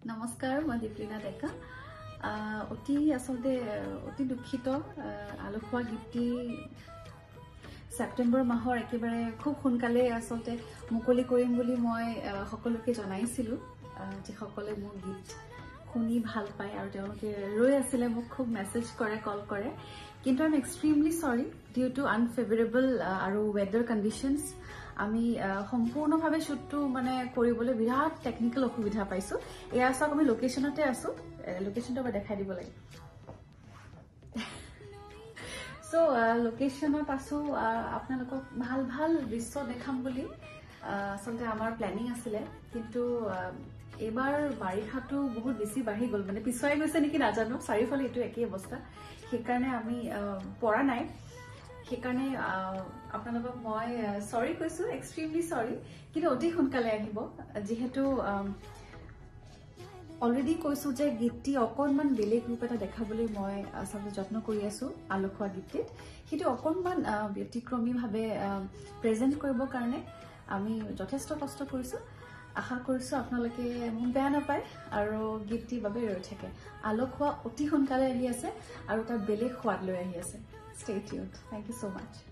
নমস্কাৰ মই দীপলিনা ডেকা অতি আসলে অতি দুখিত আলোকোৱা গীতি সেপ্টেম্বৰ মাহৰ একেবাৰে খুব সোনকালে আসলে মুকলি কৰিম বুলি মই সকলোকে জনাইছিলো যে সকলে মোৰ গীত শুনি ভাল পায় আৰু তেওঁলোকে ৰৈ আছিল মোক খুব মেসেজ কৰে কল কৰে কিন্তু আই এম এক্সট্ৰিমলি সৰি ডিউ টু আনফেভৰেবল আৰু ওয়েদাৰ কন্ডিশনস আমি সম্পূৰ্ণভাৱে শুটটো মানে কৰিবলৈ বিৰাট টেকনিক্যাল অসুবিধা পাইছো এয়া সব আমি লোকেশনতে আছো লোকেশনটো দেখাই দিব লাগে সো লোকেশনত আছো আপোনালোকক ভাল ভাল দৃশ্য দেখাম বুলি আসলে আমাৰ প্ল্যানিং আছিল কিন্তু এবাৰ বাৰিষাটো বহুত বেছি বাঢ়ি গল মানে পিছুৱাই গৈছে নেকি নাজানো চাৰিফালে এটো একেই অৱস্থা সেইকাৰণে আমি পৰা নাই সেইকাৰণে আপোনালোকক মই সৰি কৈছো এক্সট্ৰিমলি সৰি কিন্তু অতি সোনকালে আহিব যেহেতু অলৰেডি কৈছো যে গীতটি অকনমান বেলেগ ৰূপ এটা দেখাবলৈ মই আসলে যত্ন কৰি আছো আলোকোৱা গীতটিত কিন্তু অকনমান ব্যতিক্ৰমী ভাৱে প্ৰেজেন্ট কৰিবৰ কাৰণে আমি যথেষ্ট কষ্ট কৰিছো আশা কৰিছো আপোনালোকে মোক বেয়া নাপায় আৰু গীতটিৰ বাবে ৰৈ থাকে আলোকোৱা অতি সোনকালে আহি আছে আৰু তাৰ বেলেগ সোৱাদ লৈ আহি আছে Stay tuned. Thank you so much.